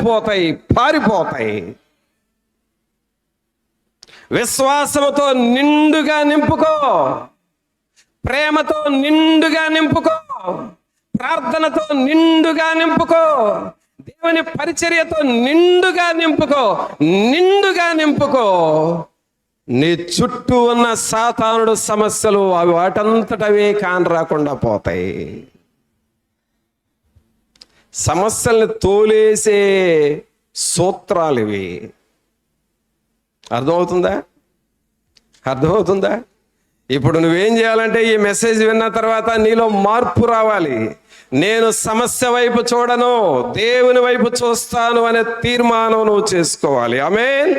వెళ్ళిపోతాయి, పారిపోతాయి. విశ్వాసముతో నిండుగా నింపుకో, ప్రేమతో నిండుగా నింపుకో, ప్రార్థనతో నిండుగా నింపుకో, దేవుని పరిచర్యతో నిండుగా నింపుకో, నిండుగా నింపుకో. నీ చుట్టూ ఉన్న సాతానుడు సమస్యలు అవి వాటంతటవే కానరాకుండా పోతాయి. సమస్యల్ని తోలేసే సూత్రాలు ఇవి. అర్థమవుతుందా? అర్థమవుతుందా? ఇప్పుడు నువ్వేం చేయాలంటే ఈ మెసేజ్ విన్న తర్వాత నీలో మార్పు రావాలి. నేను సమస్య వైపు చూడను, దేవుని వైపు చూస్తాను అనే తీర్మానం నువ్వు చేసుకోవాలి. ఆమేన్.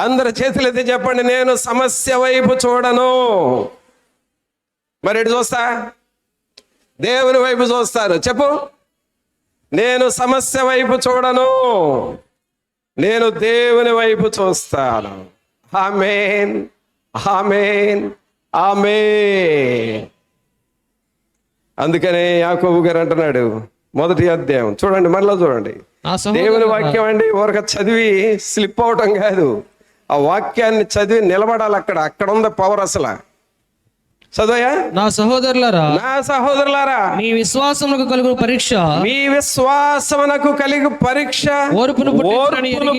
అందరు చేతులెత్తి చెప్పండి, నేను సమస్య వైపు చూడను. మరి ఎటు చూస్తా? దేవుని వైపు చూస్తాను. చెప్పు, నేను సమస్య వైపు చూడను, నేను దేవుని వైపు చూస్తాను. ఆమేన్, ఆమేన్, ఆమేన్. అందుకనే యాకోబు గారు అంటున్నాడు, 1వ అధ్యాయం చూడండి, మరలా చూడండి. దేవుని వాక్యం అండి ఊరక చదివి స్లిప్ అవటం కాదు, ఆ వాక్యాన్ని చదివి నిలబడాలి. అక్కడ ఉంది పవర్. అసలు చదవయా. నా సహోదరులారా, మీ విశ్వాసమునకు కలుగు పరీక్ష, మీ విశ్వాసమునకు కలిగు పరీక్ష ఓర్పును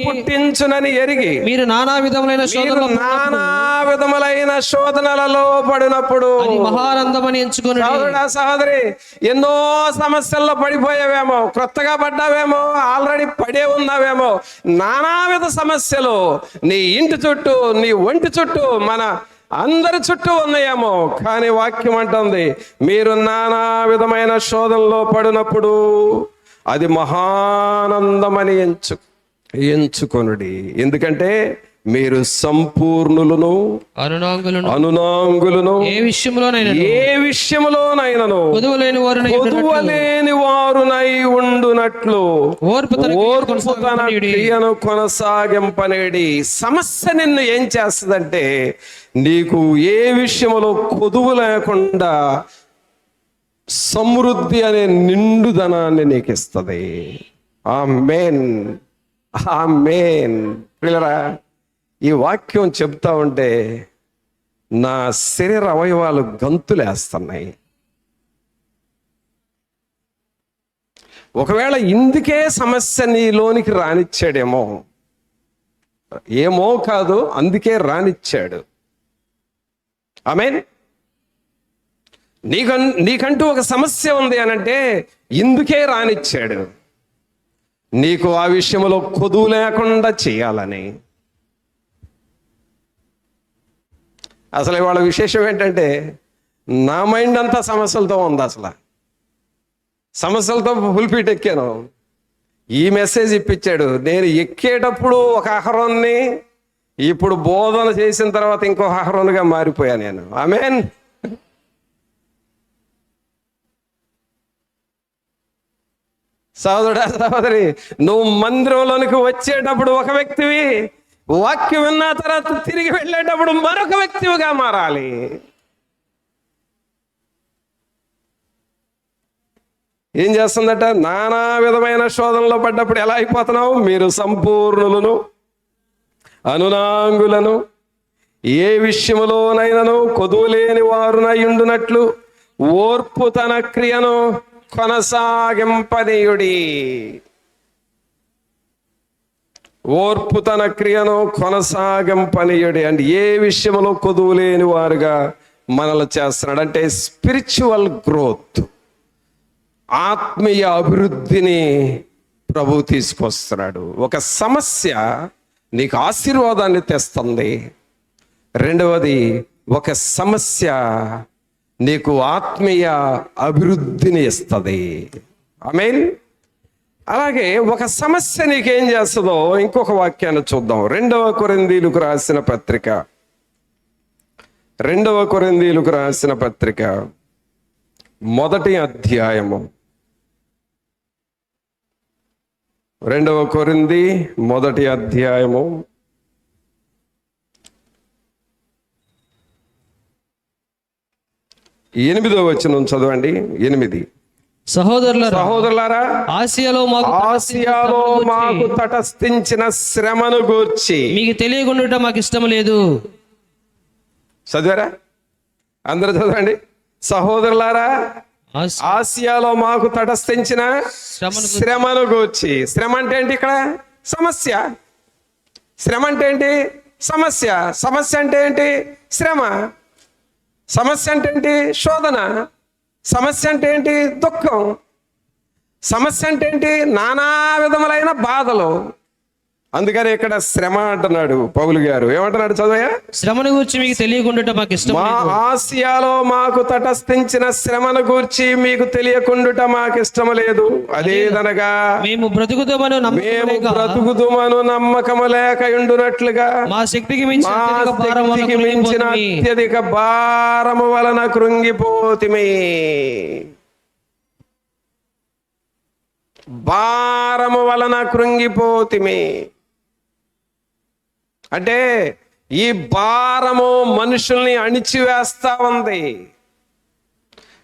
పుట్టించునని ఎరిగి మీరు నానా విధములైన శోధనలలో పడినప్పుడు మహానందమని ఎంచుకుని. సహోదరి, ఎన్నో సమస్యల్లో పడిపోయావేమో, క్రొత్తగా పడ్డావేమో, ఆల్రెడీ పడే ఉన్నావేమో. నానావిధ సమస్యలు నీ ఇంటి చుట్టూ, నీ ఒంటి చుట్టూ, మన అందరి చుట్టూ ఉన్నాయేమో. కానీ వాక్యం అంటుంది, మీరు నానా విధమైన శోధనలో పడినప్పుడు అది మహానందమని ఎంచుకొనుడి. ఎందుకంటే మీరు సంపూర్ణులను, అనునాంగులను, ఏ విషయములోనైనను కొదువలేని వారునై ఉండునట్లు ఓర్పు తన క్రియను కొనసాగింపనేడి. సమస్య నిన్ను ఏం చేస్తుందంటే, నీకు ఏ విషయంలో కొదువు లేకుండా సమృద్ధి అనే నిండుదనాన్ని నీకు ఇస్తుంది. ఆమేన్, ఆమేన్. పిల్లరా, ఈ వాక్యం చెప్తా ఉంటే నా శరీర అవయవాలు గంతులేస్తున్నాయి. ఒకవేళ ఇందుకే సమస్య నీలోనికి రానిచ్చాడేమో, ఏమో కాదు, అందుకే రానిచ్చాడు. ఆమేన్. నీకంటూ ఒక సమస్య ఉంది అనంటే ఇందుకే రానిచ్చాడు, నీకు ఆ విషయంలో కొదువు లేకుండా చేయాలని. అసలు ఇవాళ విశేషం ఏంటంటే, నా మైండ్ అంతా సమస్యలతో ఉంది. అసలు సమస్యలతో ఫుల్పీట్ ఎక్కాను. ఈ మెసేజ్ ఇప్పించాడు. నేను ఎక్కేటప్పుడు ఒక అహరోన్ని, ఇప్పుడు బోధన చేసిన తర్వాత ఇంకో అహరోన్గా మారిపోయా నేను. ఆమేన్. సహోదరుడా, సహోదరి, నువ్వు మందిరంలోనికి వచ్చేటప్పుడు ఒక వ్యక్తివి, వాక్యం విన్న తర్వాత తిరిగి వెళ్ళేటప్పుడు మరొక వ్యక్తివిగా మారాలి. ఏం చేస్తుందట? నానా విధమైన శోధనలో పడ్డప్పుడు ఎలా అయిపోతున్నావు? మీరు సంపూర్ణులను, అనునాంగులను, ఏ విషయములోనైనను కొదువులేని వారునై ఉండునట్లు ఓర్పు తన క్రియను కొనసాగింపనీయుడి. ఓర్పు తన క్రియను కొనసాగింపనీయుడి అంటే ఏ విషయంలో కొదువు లేని వారుగా మనల్ని చేస్తున్నాడు అంటే స్పిరిచువల్ గ్రోత్, ఆత్మీయ అభివృద్ధిని ప్రభు తీసుకొస్తున్నాడు. ఒక సమస్య నీకు ఆశీర్వాదాన్ని తెస్తుంది. రెండవది, ఒక సమస్య నీకు ఆత్మీయ అభివృద్ధిని ఇస్తుంది. ఆమేన్. అలాగే ఒక సమస్య నీకేం చేస్తుందో ఇంకొక వాక్యాన్ని చూద్దాం. 2వ కొరింథీయులకు రాసిన పత్రిక, 2వ కొరింథీయులకు రాసిన పత్రిక 1వ అధ్యాయము, 2వ కొరింథీ 1వ అధ్యాయము 8వ వచనం చదవండి. 8 సహోదరులారా, ఆసియాలో మాకు తటస్థించిన శ్రమను గూర్చి మీకు తెలియకుండా మాకు ఇష్టం లేదు. చదివారా? అందరూ చదవండి. సహోదరులారా, ఆసియాలో మాకు తటస్థించిన శ్రమను గూర్చి. శ్రమ అంటే ఏంటి? ఇక్కడ సమస్య. శ్రమ అంటే ఏంటి? సమస్య. సమస్య అంటే ఏంటి? శ్రమ. సమస్య అంటే ఏంటి? శోధన. సమస్య అంటే ఏంటి? దుఃఖం. సమస్య అంటే ఏంటి? నానా విధములైన బాధలు. అందుకని ఇక్కడ శ్రమ అంటున్నాడు పౌలు గారు. ఏమంటున్నాడు? చదవయ్యా. శ్రమను గూర్చి మీకు తెలియకుండా మాకు ఇష్టం లేదు. ఆసియాలో మాకు తటస్థించిన శ్రమను గూర్చి మీకు తెలియకుండుట మాకు ఇష్టం లేదు. అదేదనగా మేము బ్రతుకుతామను నమ్మకము లేక ఉండునట్లుగా మా శక్తికి మించిన అత్యధిక భారము వలన కృంగిపోతిమి. భారము వలన కృంగిపోతిమి అంటే ఈ భారము మనుషుల్ని అణిచివేస్తా ఉంది.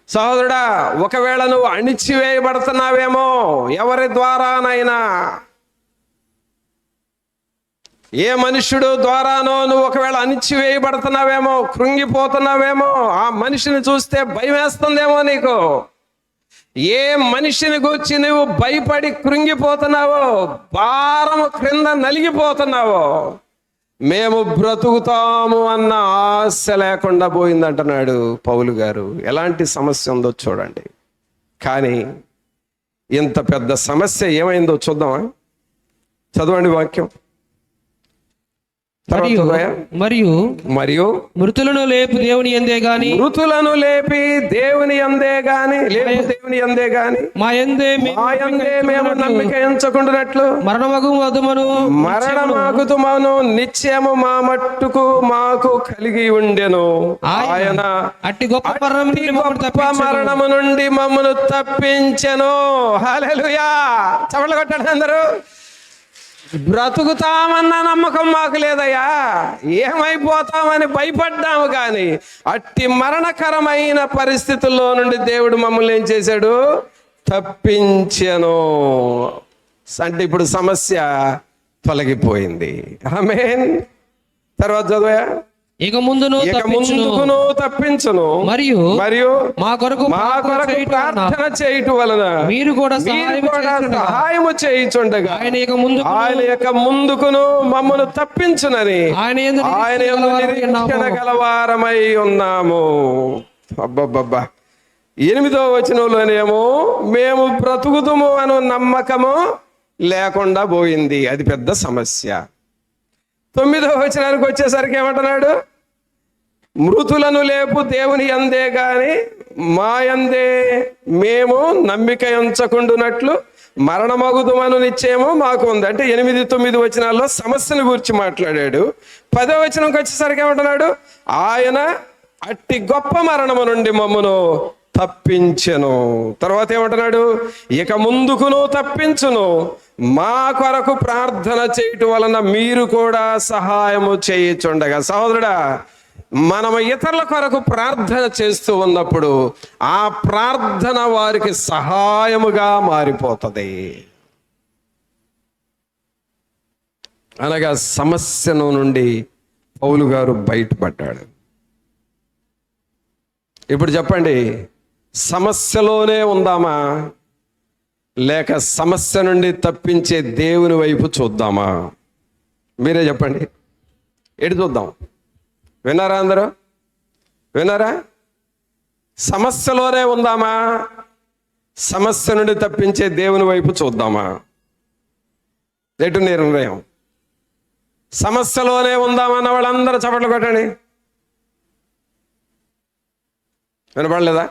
సహోదరుడా, ఒకవేళ నువ్వు అణిచివేయబడుతున్నావేమో, ఎవరి ద్వారానైనా, ఏ మనుష్యుడు ద్వారానో నువ్వు ఒకవేళ అణిచివేయబడుతున్నావేమో, కృంగిపోతున్నావేమో, ఆ మనిషిని చూస్తే భయం వేస్తుందేమో నీకు. ఏ మనిషిని గూర్చి నువ్వు భయపడి కృంగిపోతున్నావో, భారము క్రింద నలిగిపోతున్నావో, మేము బ్రతుకుతాము అన్న ఆశ లేకుండా పోయిందంటున్నాడు పౌలు గారు. ఎలాంటి సమస్య ఉందో చూడండి. కానీ ఇంత పెద్ద సమస్య ఏమైందో చూద్దామా? చదవండి వాక్యం. మరియు మృతులను లేపి దేవుని యందే గాని మా యందే మేము నమ్మిక ఎంచుకుంటున్నట్లు మరణమగుతుమను నిత్యము మా మట్టుకు మాకు కలిగి ఉండెను. ఆయన అట్టి గొప్ప మరణము నుండి మమ్మను తప్పించెను. హల్లెలూయా! చప్పట్లు కొట్టండి అందరూ. బ్రతుకుతామన్న నమ్మకం మాకు లేదయ్యా, ఏమైపోతామని భయపడ్డాము. కానీ అట్టి మరణకరమైన పరిస్థితుల్లో నుండి దేవుడు మమ్మల్ని ఏం చేశాడు? తప్పించెను. అంటే ఇప్పుడు సమస్య తొలగిపోయింది. ఆమేన్. తర్వాత చదవయా. ఇక ముందును తప్పించును మరియు మా కొరకు ప్రార్థన చేయుట వలన మీరు కూడా సహాయము చేయుచుండగా ఆయన యొక్క ముందుకును మమ్మను తప్పించునని ఆయన నిరీక్షణ గలవారమై ఉన్నాము. అబ్బబ్బబ్బా. 8వ వచనంలోనేమో మేము బ్రతుకుదుము అను నమ్మకము లేకుండా పోయింది. అది పెద్ద సమస్య. 9వ వచనానికి వచ్చేసరికి ఏమంటున్నాడు? మృతులను లేపు దేవుని యందే గాని మా యందే మేము నమ్మిక ఎంచకుండునట్లు మరణమగుదుమను నిశ్చయము మాకు ఉంది. అంటే 8, 9 వచనాల్లో సమస్యను గురించి మాట్లాడాడు. 10వ వచనంకి వచ్చేసరికి ఏమంటున్నాడు? ఆయన అట్టి గొప్ప మరణము నుండి మమ్మను తప్పించెను. తర్వాత ఏమంటున్నాడు? ఇక ముందుకును తప్పించును, మా కొరకు ప్రార్థన చేయటం వలన మీరు కూడా సహాయము చేయుచుండగా. సహోదరుడా, మనం ఇతరుల కొరకు ప్రార్థన చేస్తూ ఉన్నప్పుడు ఆ ప్రార్థన వారికి సహాయముగా మారిపోతుంది. అనగా సమస్యను నుండి పౌలు గారు బయటపడ్డాడు. ఇప్పుడు చెప్పండి, సమస్యలోనే ఉందామా లేక సమస్య నుండి తప్పించే దేవుని వైపు చూద్దామా? మీరే చెప్పండి. ఎటు చూద్దాం? విన్నారా? అందరూ విన్నారా? సమస్యలోనే ఉందామా సమస్య నుండి తప్పించే దేవుని వైపు చూద్దామా? ఎటు నిర్ణయం? సమస్యలోనే ఉందామన్న వాళ్ళందరూ చప్పట్లు కొట్టండి. వినపడలేదా?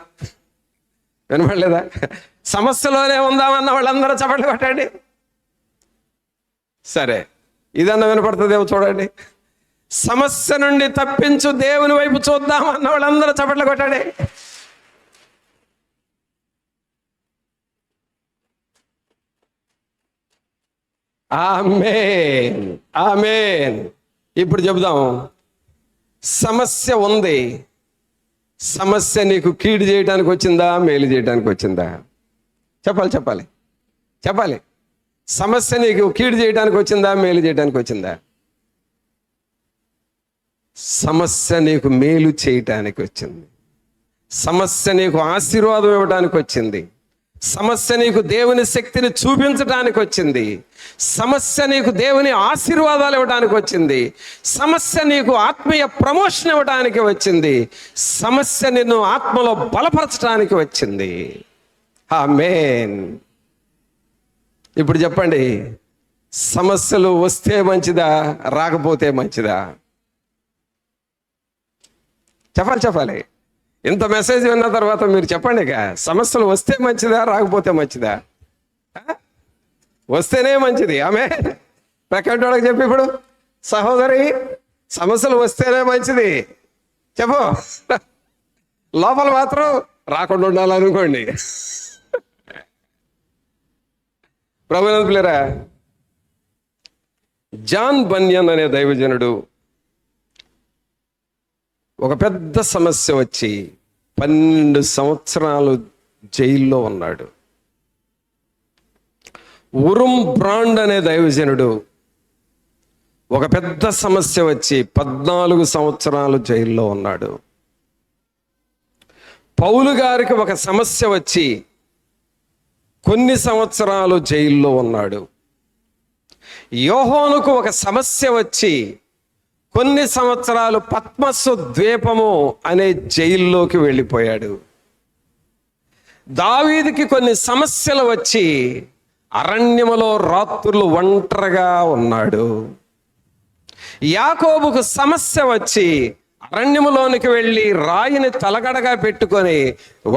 సమస్యలోనే ఉందామన్న వాళ్ళందరూ చప్పట్లు కొట్టండి. సరే, ఇదన్నా వినపడుతుందేమో చూడండి. సమస్య నుండి తప్పించు దేవుని వైపు చూద్దామన్న వాళ్ళందరూ చప్పట్లు కొట్టండి. ఆమేన్, ఆమేన్. ఇప్పుడు చెబుదాం. సమస్య ఉంది. సమస్య నీకు కీడు చేయడానికి వచ్చిందా, మేలు చేయడానికి వచ్చిందా? చెప్పాలి. సమస్య నీకు కీడు చేయడానికి వచ్చిందా, మేలు చేయడానికి వచ్చిందా? సమస్య నీకు మేలు చేయటానికి వచ్చింది. సమస్య నీకు ఆశీర్వాదం ఇవ్వడానికి వచ్చింది. సమస్య నీకు దేవుని శక్తిని చూపించడానికి వచ్చింది. సమస్య నీకు దేవుని ఆశీర్వాదాలు ఇవ్వడానికి వచ్చింది. సమస్య నీకు ఆత్మీయ ప్రమోషన్ ఇవ్వడానికి వచ్చింది. సమస్య నిన్ను ఆత్మలో బలపరచడానికి వచ్చింది. ఆమేన్. ఇప్పుడు చెప్పండి, సమస్యలు వస్తే మంచిదా, రాకపోతే మంచిదా? చెప్పాలి. ఇంత మెసేజ్ విన్న తర్వాత మీరు చెప్పండి. సమస్యలు వస్తే మంచిదా, రాకపోతే మంచిదా? వస్తేనే మంచిది. ఆమె ప్రక్కటి వాళ్ళకి చెప్పి, ఇప్పుడు సహోదరి, సమస్యలు వస్తేనే మంచిది చెప్పు. లోపల మాత్రం రాకుండా ఉండాలనుకోండి. ప్రభునందులేరా, జాన్ బన్యన్ అనే దైవజనుడు ఒక పెద్ద సమస్య వచ్చి 12 సంవత్సరాలు జైల్లో ఉన్నాడు. ఉరుమ్ బ్రాండ్ అనే దైవజనుడు ఒక పెద్ద సమస్య వచ్చి 14 సంవత్సరాలు జైల్లో ఉన్నాడు. పౌలు గారికి ఒక సమస్య వచ్చి కొన్ని సంవత్సరాలు జైల్లో ఉన్నాడు. యోహానుకు ఒక సమస్య వచ్చి కొన్ని సంవత్సరాలు పద్మసు ద్వీపము అనే జైల్లోకి వెళ్ళిపోయాడు. దావీదుకి కొన్ని సమస్యలు వచ్చి అరణ్యములో రాత్రులు ఒంటరిగా ఉన్నాడు. యాకోబుకు సమస్య వచ్చి అరణ్యములోనికి వెళ్ళి రాయిని తలగడగా పెట్టుకొని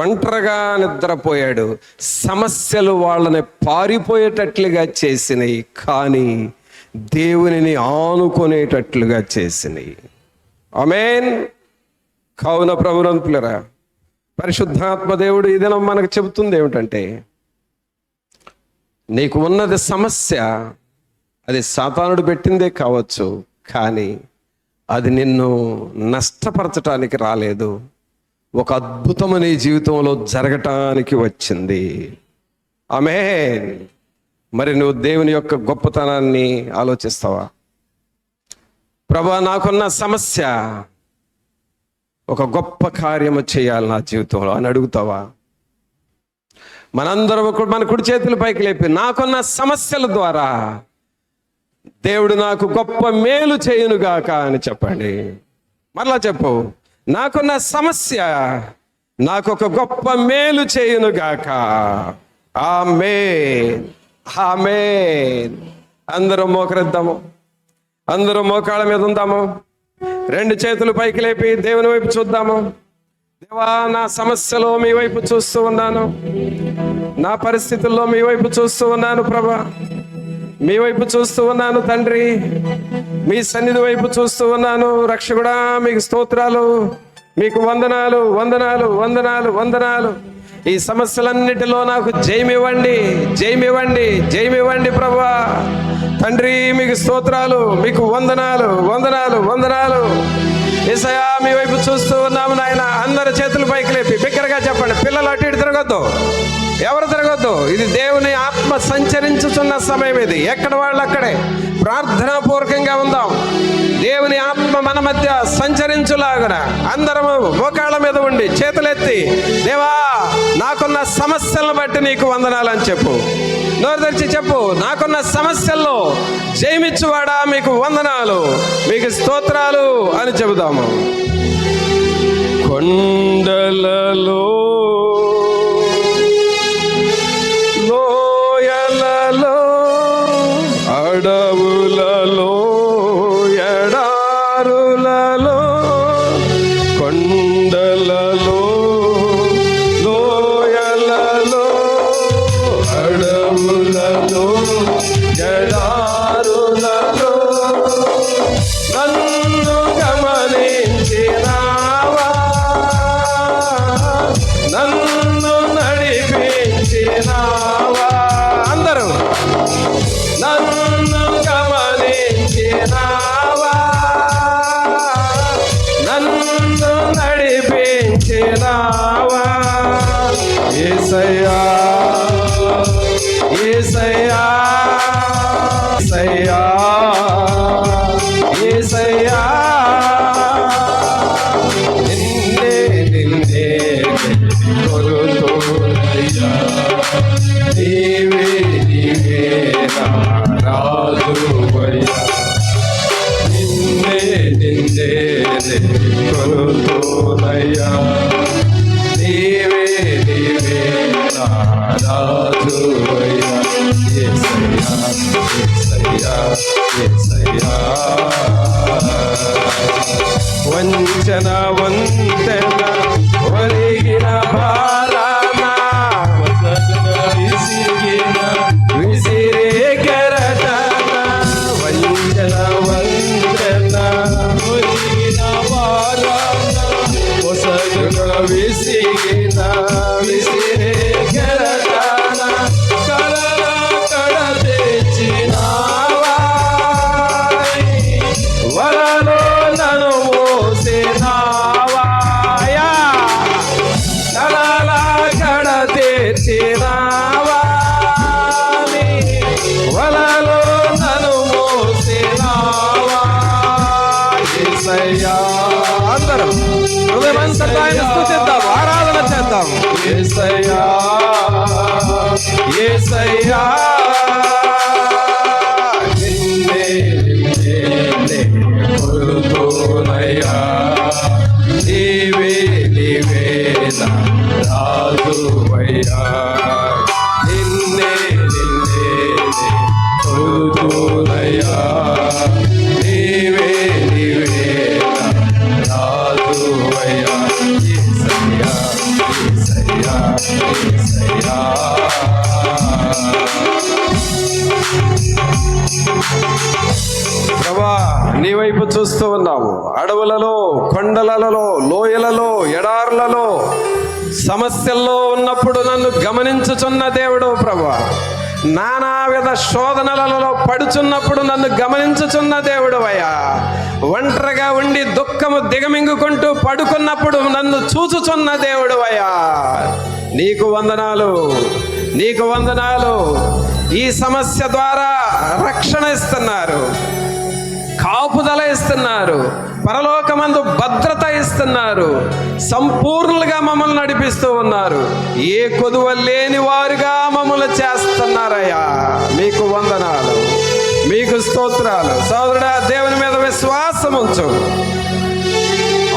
ఒంటరిగా నిద్రపోయాడు. సమస్యలు వాళ్ళని పారిపోయేటట్లుగా చేసినాయి, కానీ దేవునిని ఆనుకునేటట్లుగా చేసినాయి. ఆమేన్. కావున ప్రభునంతులరా, పరిశుద్ధాత్మ దేవుడు ఈ దినం మనకు చెబుతుంది ఏమిటంటే, నీకు ఉన్నది సమస్య, అది సాతానుడు పెట్టిందే కావచ్చు, కానీ అది నిన్ను నష్టపరచటానికి రాలేదు. ఒక అద్భుతము నీ జీవితంలో జరగటానికి వచ్చింది. ఆమేన్. మరి నువ్వు దేవుని యొక్క గొప్పతనాన్ని ఆలోచిస్తావా? ప్రభా, నాకున్న సమస్య ఒక గొప్ప కార్యము చేయాలి నా జీవితంలో అని అడుగుతావా? మనందరం మన కుడి చేతుల పైకి లేపి, నాకున్న సమస్యల ద్వారా దేవుడు నాకు గొప్ప మేలు చేయునుగాక అని చెప్పండి. మరలా చెప్పు, నాకున్న సమస్య నాకు ఒక గొప్ప మేలు చేయునుగాక. ఆమేన్, ఆమేన్. అందరం మోకరిద్దాము, అందరం మోకాళ్ళ మీద ఉందాము, 2 చేతులు పైకి లేపి దేవుని వైపు చూద్దాము. దేవా, నా సమస్యలో మీ వైపు చూస్తూ ఉన్నాను, నా పరిస్థితుల్లో మీ వైపు చూస్తూ ఉన్నాను ప్రభా, మీ వైపు చూస్తూ ఉన్నాను తండ్రి, మీ సన్నిధి వైపు చూస్తూ ఉన్నాను. రక్షకుడా, మీకు స్తోత్రాలు, మీకు వందనాలు, వందనాలు, వందనాలు, వందనాలు. ఈ సమస్యలన్నిటిలో నాకు జయమివ్వండి, జయమివ్వండి, జయమివ్వండి ప్రభా. తండ్రి, మీకు స్తోత్రాలు, మీకు వందనాలు, వందనాలు, వందనాలు. యేసయ్యా, మీ వైపు చూస్తూ ఉన్నాము నాయన. అందరు చేతులు పైకి లేపి బిగ్గరగా చెప్పండి. పిల్లలు అటు ఇటు తిరగొద్దు, ఎవరు తిరగొద్దు. ఇది దేవుని ఆత్మ సంచరించుతున్న సమయం. ఇది ఎక్కడ వాళ్ళు అక్కడే ప్రార్థనాపూర్వకంగా ఉందాం. దేవుని ఆత్మ మన మధ్య సంచరించులాగున అందరము మోకాళ్ళ మీద ఉండి చేతులెత్తి, దేవా, నాకున్న సమస్యలను బట్టి నీకు వందనాలని చెప్పు. నోరు తెరిచి చెప్పు, నాకున్న సమస్యల్లో జయమిచ్చువాడా, మీకు వందనాలు, మీకు స్తోత్రాలు అని చెబుదాము. కొండలలో, లోయలలో, అడవులలో, ఎడారులలో, కొండలలో, లోయలలో, అడవులలో, ఎడారులలో నన్ను గమనించినావా, నన్ను యేసయ్యా యేసయ్యా నిన్నే నిన్నే కొలుతున్నయ్యా నీవే నీవే నా రాజువయ్యా నిన్నే నిన్నే కొలుతున్నయ్యా నీవే నీవే నా రాజువయ్యా యేసయ్యా యేసయ్యా యేసయ్యా వంచన వంతెన ఒలిగిన భారాన విసిరే కెరటన వంచన వంతెన ఒలిగిన భారాన ఒసగున విసిగిన విసిరే కెరటన కలల కడ తెచ్చినావా వలలో నన్ను మోసినావాయా కలల కడ తెచ్చినావా వలలో నన్ను మోసినావా యేసయ్యా అందరం హృదయమంతటా ఆయన స్తుతిద్దాం ఆరాధన చేద్దాం యేసయ్యా యేసయ్యా నిన్నే నిన్నే కొలుతున్నయ్యా నీవే నీవే నా రాజువయ్యా నిన్నే నిన్నే కొలుతున్నయ్యా నీవే నీవే నా రాజువయ్యా యేసయ్యా యేసయ్యా యేసయ్యా ప్రభా నీ వైపు చూస్తూ ఉన్నాము. అడవులలో, కొండలలో, లోయలలో, ఎడారులలో సమస్యల్లో ఉన్నప్పుడు నన్ను గమనించుచున్న దేవుడు ప్రభా. నానావిధ శోధనలలో పడుచున్నప్పుడు నన్ను గమనించుచున్న దేవుడు అయ్యా. ఒంటరిగా ఉండి దుఃఖము దిగమింగుకుంటూ పడుకున్నప్పుడు నన్ను చూచుచున్న దేవుడు అయ్యా. నీకు వందనాలు, నీకు వందనాలు. ఈ సమస్య ద్వారా రక్షణ ఇస్తున్నారు, కాపుదల ఇస్తున్నారు, పరలోకమందు భద్రత ఇస్తున్నారు, సంపూర్ణులుగా మమ్మల్ని నడిపిస్తూ ఉన్నారు. ఏ కొదువ లేని వారుగా మమ్మల్ని చేస్తున్నారయ్యా. మీకు వందనాలు, మీకు స్తోత్రాలు. సోదరుడా, దేవుని మీద విశ్వాసం ఉంచు.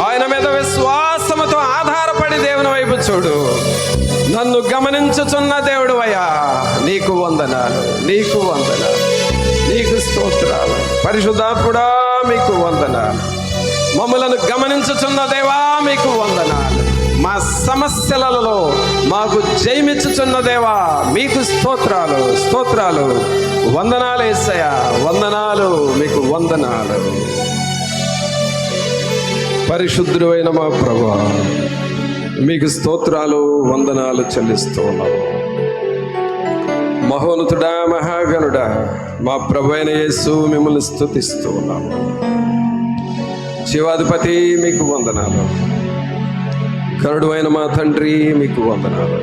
ఆయన మీద విశ్వాసముతో ఆధారపడి దేవుని వైపు చూడు. నన్ను గమనించుచున్న దేవుడు అయ్యా. నీకు వందనాలు, నీకు వందనాలు, నీకు స్తోత్రాలు. పరిశుద్ధాత్ముడా మీకు వందనాలు. మమ్మలను గమనించుచున్న దేవా మీకు వందనాలు. మా సమస్యలలో మాకు జయమిచ్చుచున్న దేవా మీకు స్తోత్రాలు, స్తోత్రాలు. వందనాలు యేసయ్యా, వందనాలు, మీకు వందనాలు. పరిశుద్ధుడైన మా ప్రభువా మీకు స్తోత్రాలు, వందనాలు చెల్లిస్తూ ఉన్నాము. మహోన్నతుడా, మహాగణుడా, మా ప్రభువైన యేసు మిమ్మల్ని స్తుతిస్తూ ఉన్నాము. శివాధిపతి మీకు వందనాలు. కరుడు అయిన మా తండ్రి మీకు వందనాలు.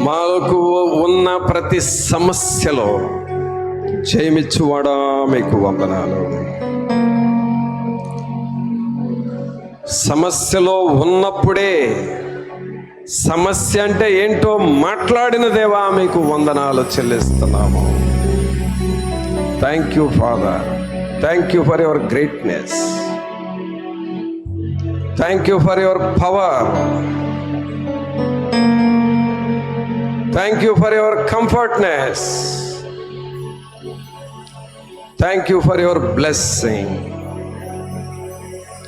మాకు ఉన్న ప్రతి సమస్యలో జయమిచ్చువాడా మీకు వందనాలు. సమస్యలో ఉన్నప్పుడే సమస్య అంటే ఏంటో మాట్లాడిన దేవా మీకు వందనాలు చెల్లిస్తున్నాము. Thank you father, thank you for your greatness, thank you for your power, thank you for your comfortness, thank you for your blessing.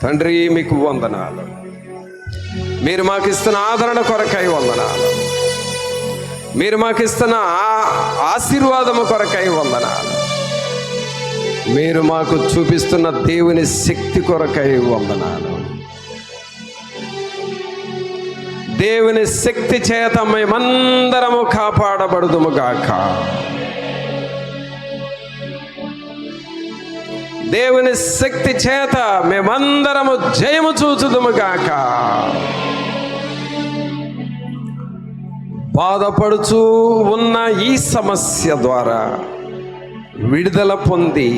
తండ్రి మీకు వందనాలు. మీరు మాకు ఇస్తున్న ఆదరణ కొరకై వందనాలు. మీరు మాకు ఇస్తున్న ఆశీర్వాదము కొరకై వందనాలు. మీరు మాకు చూపిస్తున్న దేవుని శక్తి కొరకై వందనాలు. దేవుని శక్తి చేత మేమందరము కాపాడబడుదుము గాక. దేవుని శక్తి చేత మేమందరము జయము చూచుదుము గాక. బాధపడుచు ఉన్న ఈ సమస్య ద్వారా విడుదల పొంది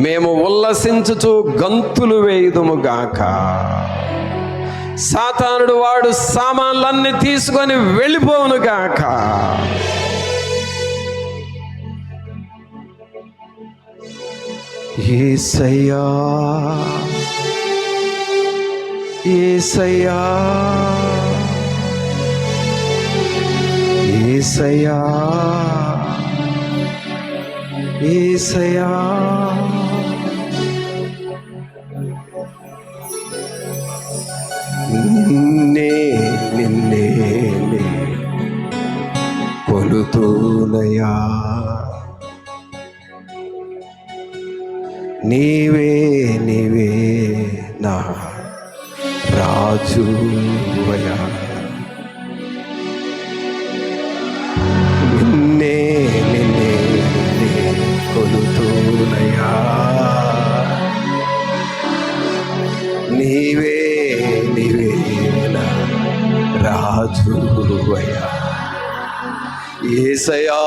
మేము ఉల్లసించుచు గంతులు వేయుదుముగాక. సాతానుడు వాడు సామాన్లన్నీ తీసుకొని వెళ్ళిపోవునుగాక. యేసయ్యా యేసయ్యా యేసయ్యా యేసయ్యా నిన్నే నిన్నే కొలుతూనయా, నీవే నీవే నా రాజువయా. నిన్నే నిన్నే కొలుతూనయా, నీవే నీవే నా రాజువయా. యేసయ్యా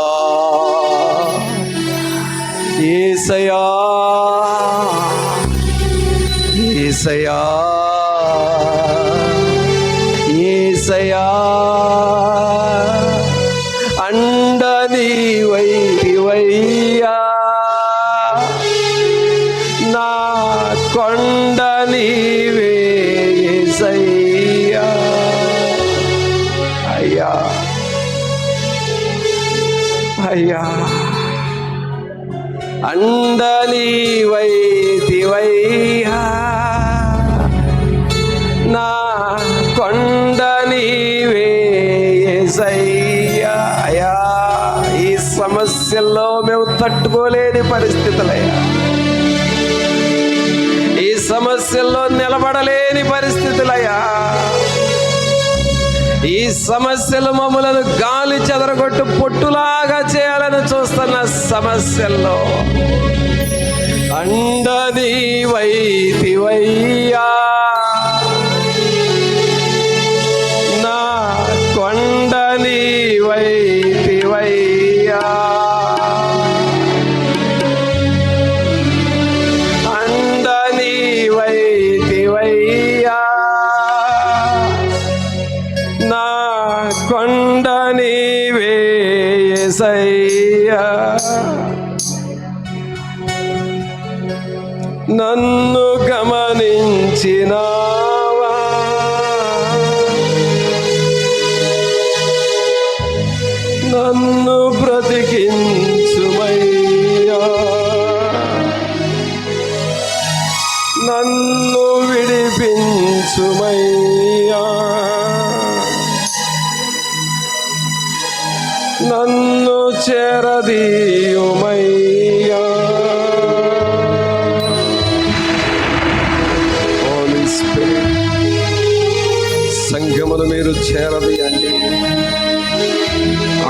యేసయ్యా యేసయ్యా యేసయ్యా, అండ నీవైవయ్యా, నా కొండ నీవే యేసయ్యా. అయ్యా అయ్యా, అండ నీవైవయ్యా, నా కొండ నీవే యేసయ్యా. అయ్యా, ఈ సమస్యల్లో మేము తట్టుకోలేని పరిస్థితులయ్యా, ఈ సమస్యల్లో నిలబడలేని పరిస్థితులయ్యా, ఈ సమస్యలు మమ్మలను గాలి చెదరగొట్టు పొట్టులాగా చేయాలని చూస్తున్న సమస్యల్లో అండ నీవైవయ్యా, నా కొండ నీవైవయ్యా, అండ నీవైవయ్యా, నా కొండ నీవే యేసయ్యా. నన్ను గమనించినావా, నన్ను బ్రతికించుమయ్యా, నన్ను విడిపించుమయ్యా, నన్ను చేరదీయుమయ్యా. హోలీ స్పిరిట్, సంఘమును మీరు చేరదీయండి,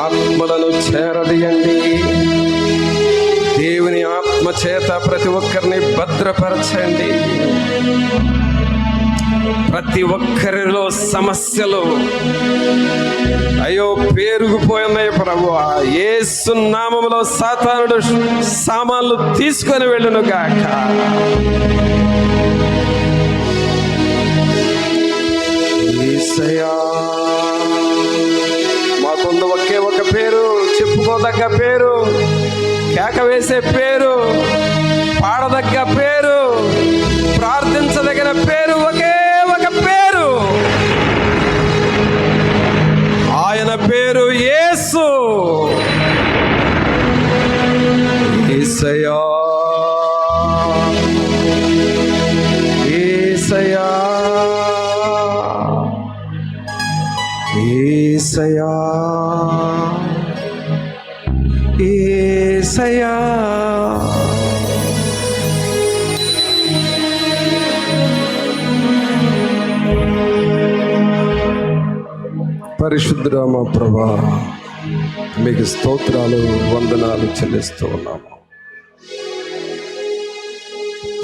ఆత్మలను చేరదీయండి. దేవుని ఆత్మ చేత ప్రతి ఒక్కరిని భద్రపరచండి. ప్రతి ఒక్కరిలో సమస్యలు అయ్యో పేరుకుపోయినాయి ప్రభువా. యేసు నామములో సాతానుడు సామాన్లు తీసుకొని వెళ్ళును గాక. యేసయ్యా, మాకుంది ఒకే ఒక పేరు, చెప్పుకోదగ్గ పేరు, కేక వేసే పేరు, పాడదగ్గ పేరు, ప్రార్థించదగిన పేరు, ఒకే ఒక పేరు. ఆయన పేరు యేసు. యేసయ్యా యేసయ్యా యేసయ్యా యేసయ్యా. పరిశుద్ధుడా మా ప్రభువా, మీకు స్తోత్రాలు వందనాలు చెల్లిస్తూ ఉన్నాము.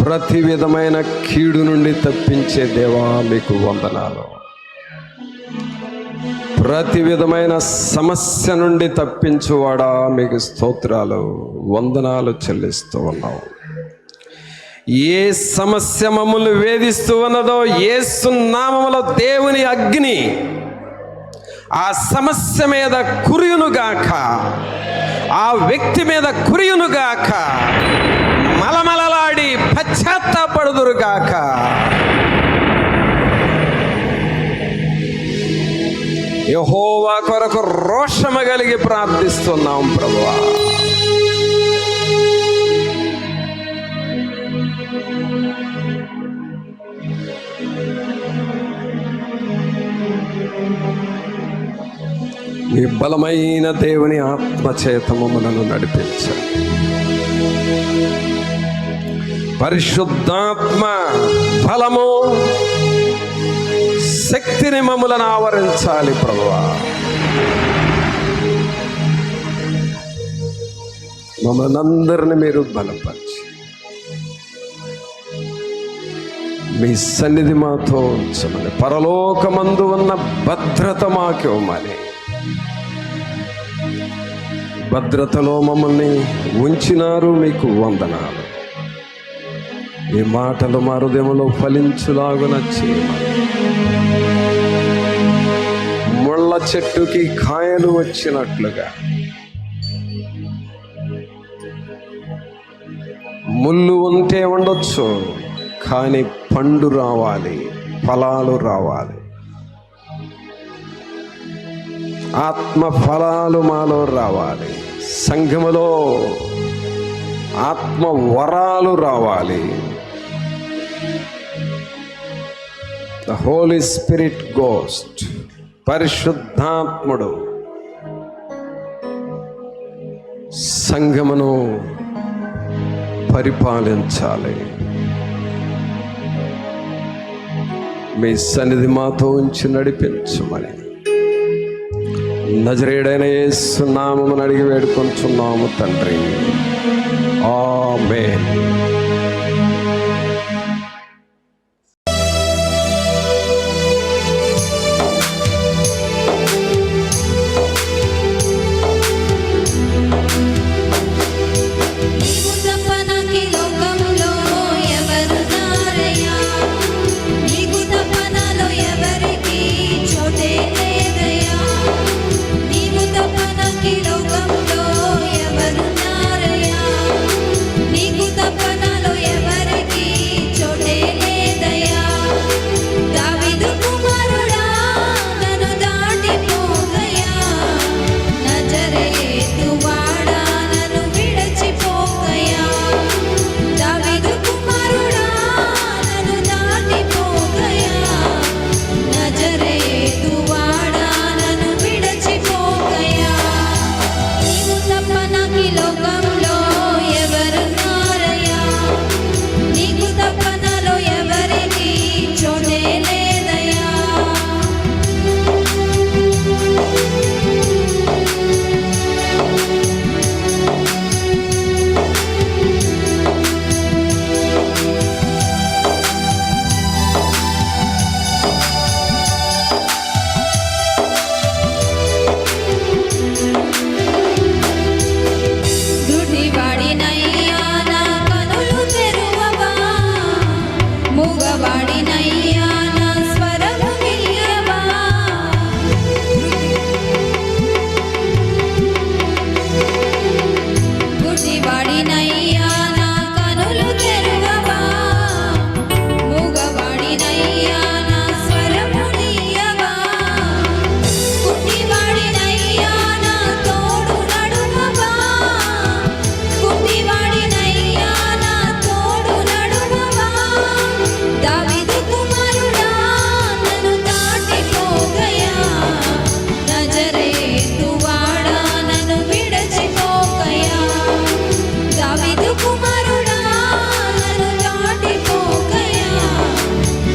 ప్రతి విధమైన కీడు నుండి తప్పించే దేవా మీకు వందనాలు. ప్రతి విధమైన సమస్య నుండి తప్పించువాడా, మీకు స్తోత్రాలు, వందనాలు చెల్లిస్తూ ఉన్నాం. ఏ సమస్య మమ్మల్ని వేధిస్తూ ఉన్నదో యేసు నామములో దేవుని అగ్ని ఆ సమస్య మీద కురియునుగాక, ఆ వ్యక్తి మీద కురియునుగాక, మలమలలాడి పశ్చాత్తాపడుదురుగాక. యెహోవా కొరకు రోషము కలిగి ప్రార్థిస్తున్నాం ప్రభువా. మీ బలమైన దేవుని ఆత్మచేత మమ్మలను నడిపించండి. పరిశుద్ధాత్మ బలము శక్తిని మమ్మలను ఆవరించాలి ప్రభువా. మమ్మల్ని అందరిని మీరు బలపరిచి మీ సన్నిధి మాతో ఉంచమని, పరలోకమందు ఉన్న భద్రత మాకివ్వమని, భద్రతలో మమ్మల్ని ఉంచినారు, మీకు వందనాలు. ఈ మాటలు మా హృదయంలో ఫలించులాగున చేయమని, ముళ్ళ చెట్టుకి కాయలు వచ్చినట్లుగా, ముళ్ళు ఉంటే ఉండొచ్చు కానీ పండు రావాలి, ఫలాలు రావాలి. ఆత్మ ఫలాలు మాలో రావాలి. సంఘములో ఆత్మ వరాలు రావాలి. ద హోలీ స్పిరిట్ గోస్ట్, పరిశుద్ధాత్ముడు సంఘమును పరిపాలించాలి. మీ సన్నిధి మాతో ఉంచి నడిపించమని నజరేయుడైన యేసు నామమున అడిగి వేడుకొంచున్నాము తండ్రి. ఆమేన్.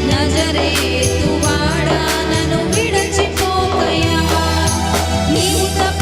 నజరేతువాడా నన్ను విడిచిపోకయా. నీవు తప్ప